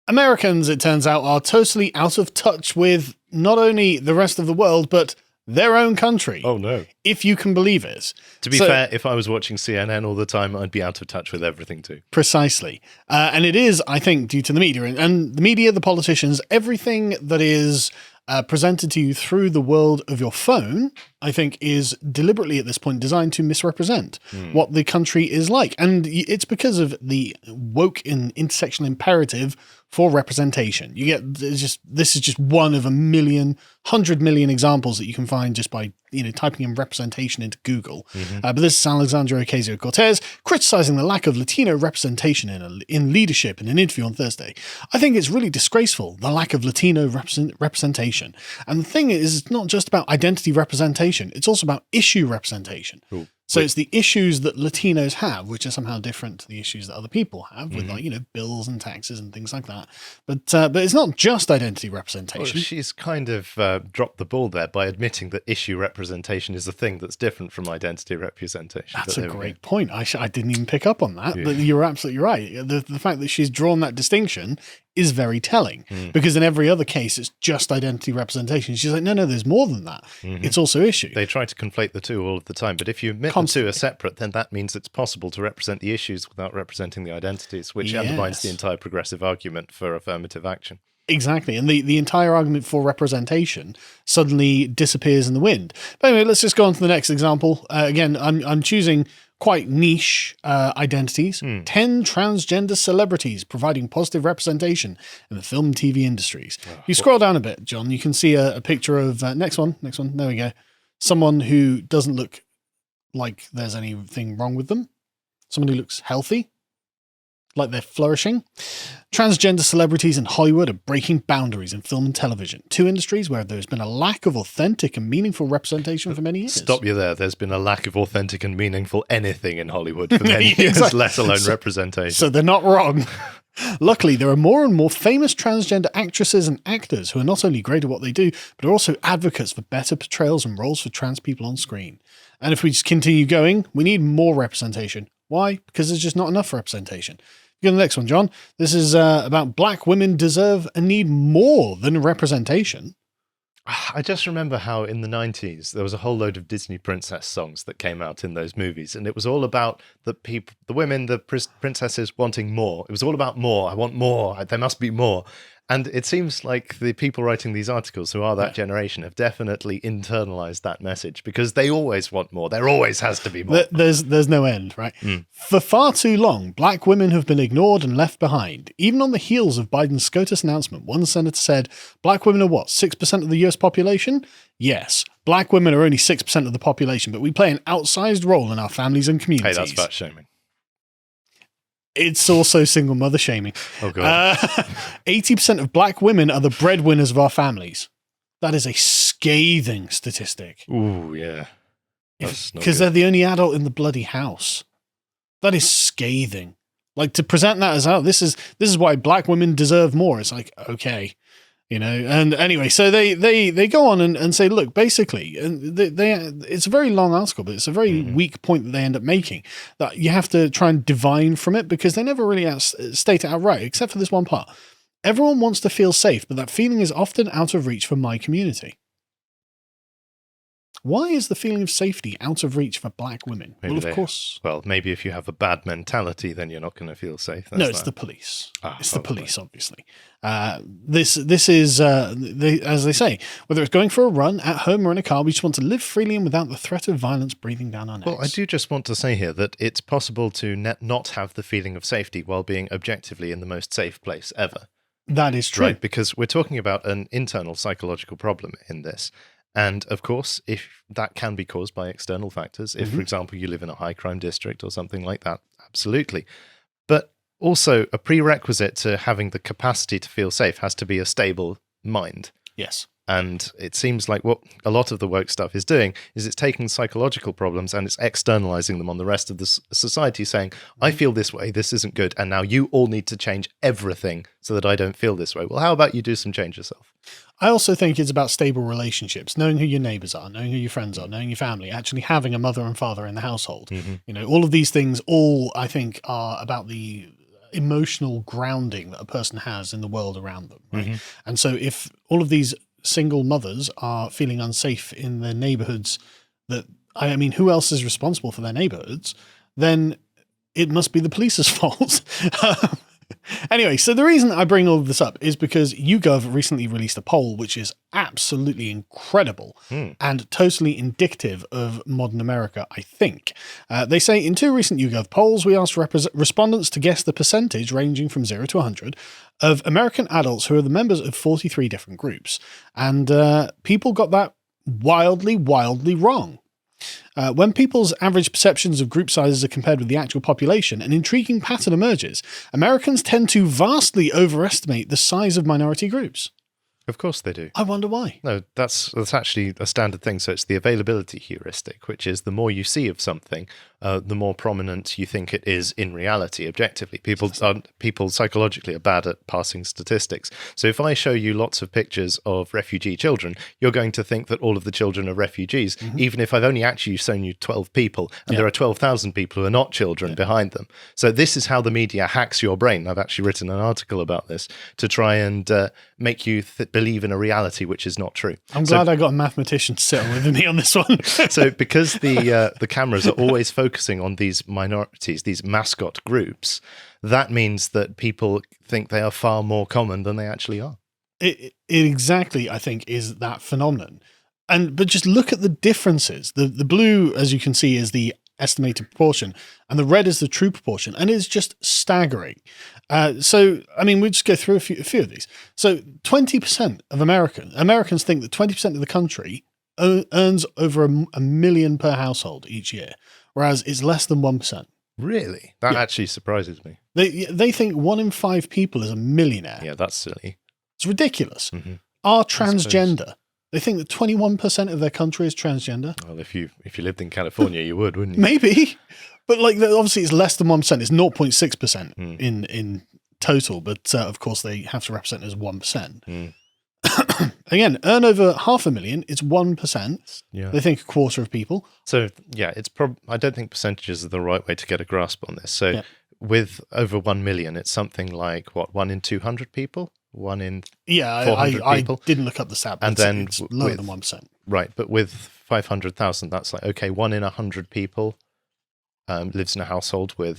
Americans, it turns out, are totally out of touch with not only the rest of the world, but their own country. Oh, no. If you can believe it. To be fair, if I was watching CNN all the time, I'd be out of touch with everything too. Precisely. And it is, I think, due to the media. And the media, the politicians, everything that is presented to you through the world of your phone, I think, is deliberately at this point designed to misrepresent what the country is like. And it's because of the woke and intersectional imperative for representation. You get this is just one of 100 million examples that you can find just by typing in representation into Google. But this is Alexandria OcasioCortez criticizing the lack of Latino representation in leadership in an interview on Thursday. I think it's really disgraceful, the lack of Latino representation. And the thing is, it's not just about identity representation, it's also about issue representation. Cool. So it's the issues that Latinos have, which are somehow different to the issues that other people have with bills and taxes and things like that. But it's not just identity representation. Well, she's kind of dropped the ball there by admitting that issue representation is a thing that's different from identity representation. That's a great point. I didn't even pick up on that, but you're absolutely right. The fact that she's drawn that distinction is very telling, because in every other case, it's just identity representation. She's like, no, there's more than that. It's also issue. They try to conflate the two all of the time, but if you admit the two are separate, then that means it's possible to represent the issues without representing the identities, which undermines the entire progressive argument for affirmative action. Exactly. And the entire argument for representation suddenly disappears in the wind. But anyway, let's just go on to the next example. Again, I'm choosing quite niche identities. 10 transgender celebrities providing positive representation in the film and TV industries. You scroll down a bit, John, you can see a picture of, next one. There we go. Someone who doesn't look like there's anything wrong with them. Someone who looks healthy, like they're flourishing. Transgender celebrities in Hollywood are breaking boundaries in film and television, two industries where there's been a lack of authentic and meaningful representation for many years. Stop you there. There's been a lack of authentic and meaningful anything in Hollywood for many years, let alone representation. So they're not wrong. Luckily, there are more and more famous transgender actresses and actors who are not only great at what they do, but are also advocates for better portrayals and roles for trans people on screen. And if we just continue going, we need more representation. Why? Because there's just not enough representation. Go to the next one, John. This is about black women deserve and need more than representation. I just remember how in the 90s there was a whole load of Disney princess songs that came out in those movies, and it was all about the women, the princesses wanting more. It was all about more. I want more. There must be more. And it seems like the people writing these articles who are that generation have definitely internalized that message, because they always want more. There always has to be more. There's no end, right? For far too long, black women have been ignored and left behind. Even on the heels of Biden's SCOTUS announcement, one senator said, black women are what, 6% of the US population? Yes, black women are only 6% of the population, but we play an outsized role in our families and communities. Hey, that's fat shaming. It's also single mother shaming. Oh, God. 80% of black women are the breadwinners of our families. That is a scathing statistic. Ooh, yeah. Because they're the only adult in the bloody house. That is scathing. Like, to present that as, this is why black women deserve more. It's like, okay. And anyway, so they go on and say, look, basically, and it's a very long article, but it's a very weak point that they end up making, that you have to try and divine from it, because they never really state it outright, except for this one part. Everyone wants to feel safe, but that feeling is often out of reach for my community. Why is the feeling of safety out of reach for black women? Maybe maybe if you have a bad mentality, then you're not going to feel safe. It's the police. It's the police, obviously. This is, as they say, whether it's going for a run, at home or in a car, we just want to live freely and without the threat of violence breathing down our necks. Well, I do just want to say here that it's possible to not have the feeling of safety while being objectively in the most safe place ever. That is true. Right, because we're talking about an internal psychological problem in this. And of course, if that can be caused by external factors, if, for example, you live in a high crime district or something like that, absolutely. But also a prerequisite to having the capacity to feel safe has to be a stable mind. Yes. And it seems like what a lot of the woke stuff is doing is it's taking psychological problems and it's externalizing them on the rest of the society, saying, I feel this way, this isn't good, and now you all need to change everything so that I don't feel this way. Well, how about you do some change yourself? I also think it's about stable relationships, knowing who your neighbors are, knowing who your friends are, knowing your family, actually having a mother and father in the household. All of these things I think are about the emotional grounding that a person has in the world around them. Right? Mm-hmm. And so if all of these single mothers are feeling unsafe in their neighborhoods, I mean, who else is responsible for their neighborhoods? Then it must be the police's fault. Anyway, so the reason I bring all of this up is because YouGov recently released a poll which is absolutely incredible and totally indicative of modern America, I think. They say in 2 recent YouGov polls, we asked respondents to guess the percentage ranging from 0 to 100 of American adults who are the members of 43 different groups. And people got that wildly, wildly wrong. When people's average perceptions of group sizes are compared with the actual population, an intriguing pattern emerges. Americans tend to vastly overestimate the size of minority groups. Of course they do. I wonder why. No, that's actually a standard thing. So it's the availability heuristic, which is the more you see of something, the more prominent you think it is in reality, objectively. People psychologically are bad at passing statistics. So if I show you lots of pictures of refugee children, you're going to think that all of the children are refugees, even if I've only actually shown you 12 people, and there are 12,000 people who are not children behind them. So this is how the media hacks your brain. I've actually written an article about this to try and make you believe in a reality which is not true. I'm glad I got a mathematician to sit with me on this one. So because the cameras are always focusing on these minorities, these mascot groups, that means that people think they are far more common than they actually are. It exactly, I think, is that phenomenon. But just look at the differences. The blue, as you can see, is the estimated proportion, and the red is the true proportion, and it's just staggering. So, I mean, we'll just go through a few of these. So 20% of Americans think that 20% of the country earns over a million per household each year, whereas it's less than 1%. Really? That actually surprises me. They think 1 in 5 people is a millionaire. Yeah, that's silly. It's ridiculous. Are transgender. They think that 21% of their country is transgender. Well, if you lived in California, you would, wouldn't you? Maybe. But like, obviously it's less than 1%. It's 0.6% in total. But of course they have to represent as 1%. Again, earn over $500,000. It's 1%. Yeah. They think a quarter of people. So yeah, I don't think percentages are the right way to get a grasp on this. So with over 1 million, it's something like what, 1 in 200 people? 1 in 400 people. I didn't look up the stat, but and then it's lower than 1%. Right, but with 500,000, that's like, okay, 1 in 100 people lives in a household where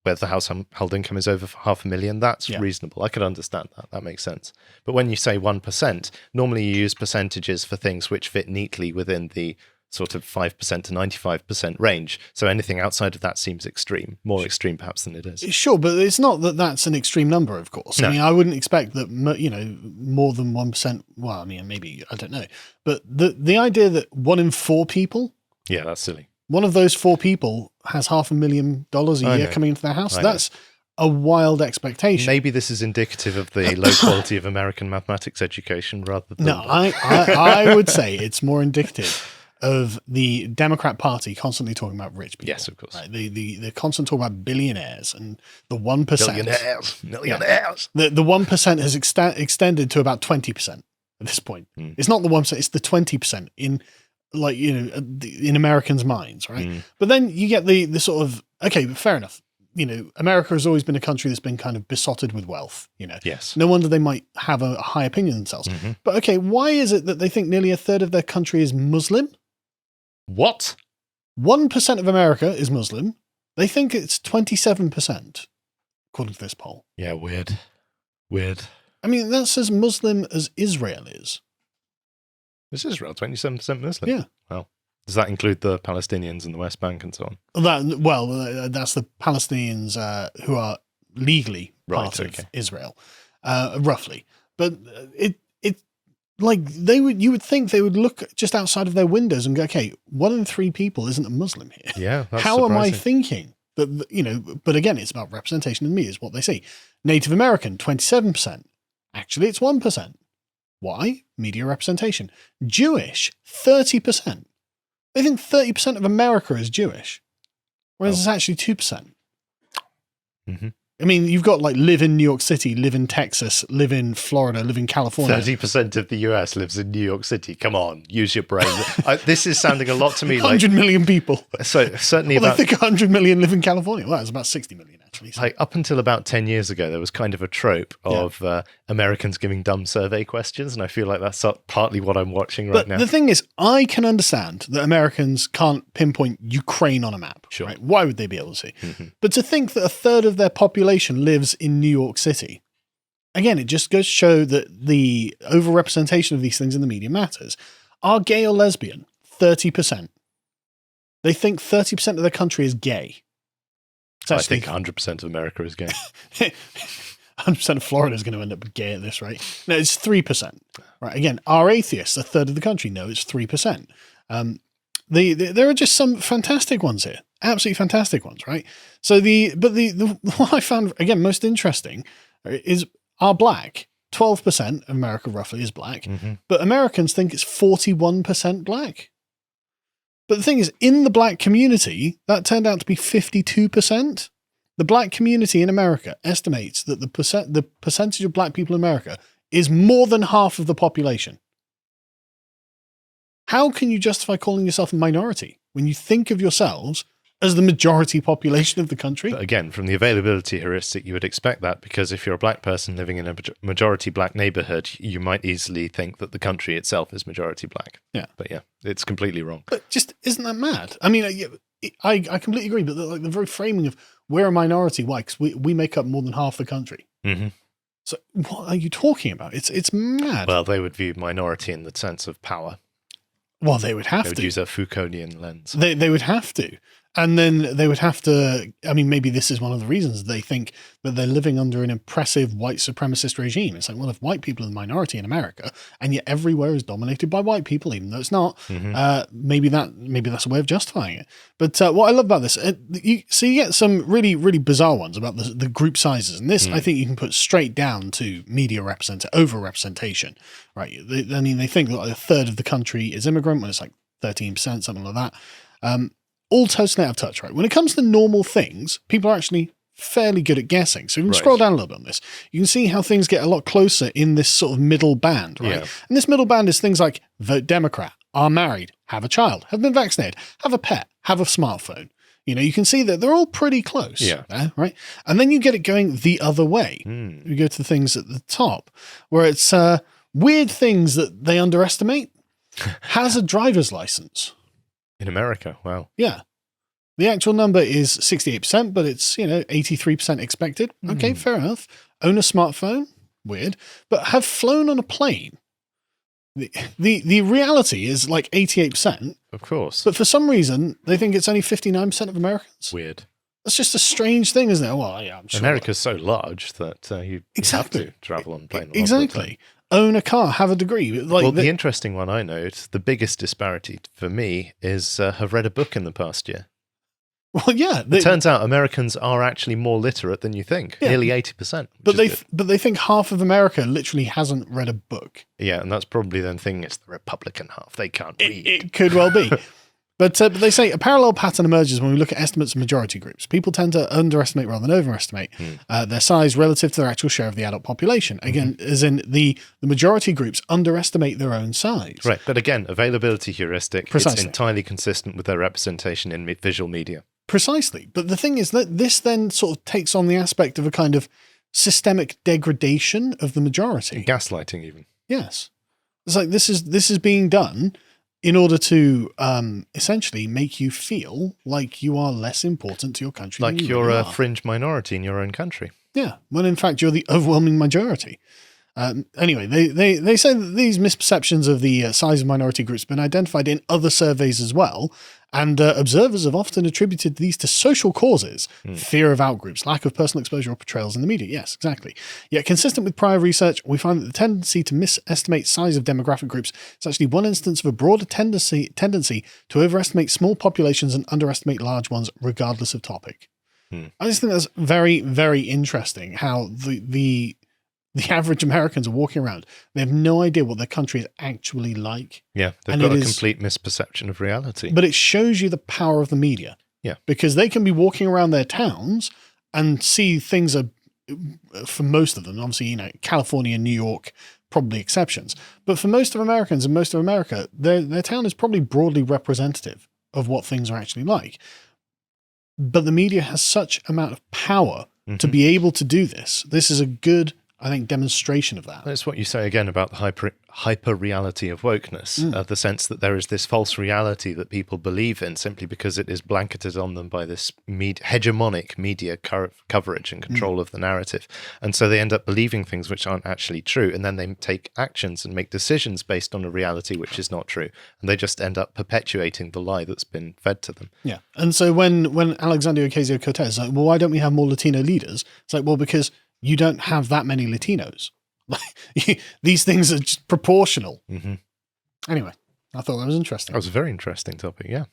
the household income is over $500,000. That's reasonable. I could understand that. That makes sense. But when you say 1%, normally you use percentages for things which fit neatly within the sort of 5% to 95% range. So anything outside of that seems extreme, more extreme perhaps than it is. Sure, but it's not that that's an extreme number, of course. No. I mean, I wouldn't expect that, more than 1%. Well, I mean, maybe, I don't know. But the idea that 1 in 4 people. Yeah, that's silly. One of those 4 people has $500,000 a year coming into their house. That's a wild expectation. Maybe this is indicative of the low quality of American mathematics education rather than... No, I would say it's more indicative of the Democrat Party constantly talking about rich people. Yes, of course. Right? They constantly talk about billionaires and the 1%. Millionaires. The 1% has extended to about 20% at this point. It's not the 1%, it's the 20% in Americans' minds, right? But then you get the sort of, okay, fair enough. America has always been a country that's been kind of besotted with wealth, Yes. No wonder they might have a high opinion of themselves. But okay, why is it that they think nearly a third of their country is Muslim? What? 1% of America is Muslim. They think it's 27%, according to this poll. Yeah, weird. I mean, that's as Muslim as Israel is. Is Israel 27% Muslim? Yeah. Well, does that include the Palestinians and the West Bank and so on? That's the Palestinians who are legally part of Israel, roughly. But you would think they would look just outside of their windows and go, okay, 1 in 3 people isn't a Muslim here. Yeah, that's How surprising. am I thinking that, but again, it's about representation in the media is what they see. Native American, 27%. Actually, it's 1%. Why? Media representation. Jewish, 30%. They think 30% of America is Jewish, whereas it's actually 2%. I mean, you've got like live in New York City, live in Texas, live in Florida, live in California. 30% of the US lives in New York City. Come on, use your brain. This is sounding a lot to me like 100 million people. So certainly Well, I about think 100 million live in California. Well, it's about 60 million actually. So. like up until about 10 years ago, there was kind of a trope of Americans giving dumb survey questions, and I feel like that's partly what I'm watching right now. The thing is, I can understand that Americans can't pinpoint Ukraine on a map. Sure. Right? Why would they be able to? But to think that a third of their population lives in New York City, again, it just goes to show that the overrepresentation of these things in the media matters. Are gay or lesbian? 30%. They think 30% of the country is gay. I think 100% of America is gay. 100% of Florida is going to end up gay at this rate. No, it's 3%. Right. Again, are atheists a third of the country? No, it's 3%. There are just some fantastic ones here. Absolutely fantastic ones, right? So the what I found, again, most interesting is are black. 12% of America roughly is black, but Americans think it's 41% black. But the thing is, in the black community, that turned out to be 52%. The black community in America estimates that the percentage of black people in America is more than half of the population. How can you justify calling yourself a minority when you think of yourselves as the majority population of the country? But again, from the availability heuristic, you would expect that, because if you're a black person living in a majority black neighborhood, you might easily think that the country itself is majority black. Yeah. But yeah, it's completely wrong. But just, isn't that mad? I mean, I completely agree, but the very framing of we're a minority, why? Because we make up more than half the country. So what are you talking about? It's mad. Well, they would view minority in the sense of power. Well, they would have They would to use a Foucauldian lens. They would have to. And then they would have to, I mean, maybe this is one of the reasons they think that they're living under an impressive white supremacist regime. It's like, well, if white people are the minority in America and yet everywhere is dominated by white people, even though it's not, maybe that's a way of justifying it. But what I love about this, you get some really, really bizarre ones about the group sizes. And this, I think you can put straight down to media overrepresentation, right? They think that like a third of the country is immigrant when it's like 13%, something like that. All totally out of touch, right? When it comes to normal things, people are actually fairly good at guessing. So you can scroll down a little bit on this. You can see how things get a lot closer in this sort of middle band, right? Yeah. And this middle band is things like vote Democrat, are married, have a child, have been vaccinated, have a pet, have a smartphone. You know, you can see that they're all pretty close, there, right? And then you get it going the other way. You go to the things at the top where it's weird things that they underestimate. Has a driver's license. In America, wow. Yeah. The actual number is 68%, but it's, 83% expected. Okay, fair enough. Own a smartphone, weird. But have flown on a plane. The reality is like 88%. Of course. But for some reason, they think it's only 59% of Americans. Weird. That's just a strange thing, isn't it? Well, yeah, I'm sure. America's so large that you have to travel on a plane. Exactly. Own a car, have a degree. Like the interesting one I note, the biggest disparity for me is have read a book in the past year. Well, yeah. It turns out Americans are actually more literate than you think. Yeah. Nearly 80%. But they think half of America literally hasn't read a book. Yeah, and that's probably them thinking it's the Republican half. They can't read. It could well be. But they say a parallel pattern emerges when we look at estimates of majority groups. People tend to underestimate rather than overestimate their size relative to their actual share of the adult population. Again, as in the majority groups underestimate their own size. Right, but again, availability heuristic, Precisely. It's entirely consistent with their representation in visual media. Precisely. But the thing is that this then sort of takes on the aspect of a kind of systemic degradation of the majority. And gaslighting even. Yes. It's like this is being done in order to essentially make you feel like you are less important to your country. Like you're a fringe minority in your own country. Yeah, when in fact you're the overwhelming majority. Anyway, they say that these misperceptions of the size of minority groups have been identified in other surveys as well, and observers have often attributed these to social causes, fear of outgroups, lack of personal exposure or portrayals in the media. Yes, exactly. Yet consistent with prior research, we find that the tendency to misestimate size of demographic groups is actually one instance of a broader tendency to overestimate small populations and underestimate large ones, regardless of topic. I just think that's very, very interesting how the average Americans are walking around. They have no idea what their country is actually like. Yeah, they've got a complete misperception of reality. But it shows you the power of the media. Yeah. Because they can be walking around their towns and see things are, for most of them, obviously, you know, California and New York, probably exceptions. But for most of Americans and most of America, their town is probably broadly representative of what things are actually like. But the media has such amount of power to be able to do this. This is a good, I think, demonstration of that. That's what you say again about the hyper reality of wokeness, the sense that there is this false reality that people believe in simply because it is blanketed on them by this hegemonic media coverage and control of the narrative. And so they end up believing things which aren't actually true, and then they take actions and make decisions based on a reality which is not true. And they just end up perpetuating the lie that's been fed to them. Yeah. And so when Alexandria Ocasio-Cortez is like, well, why don't we have more Latino leaders? It's like, well, because you don't have that many Latinos. These things are just proportional. Anyway, I thought that was interesting. That was a very interesting topic, yeah.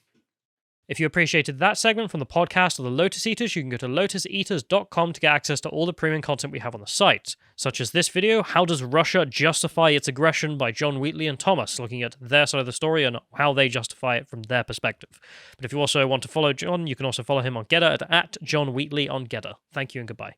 If you appreciated that segment from the podcast or the Lotus Eaters, you can go to lotuseaters.com to get access to all the premium content we have on the site, such as this video, How Does Russia Justify Its Aggression by John Wheatley and Thomas, looking at their side of the story and how they justify it from their perspective. But if you also want to follow John, you can also follow him on Getter at John Wheatley on Getter. Thank you and goodbye.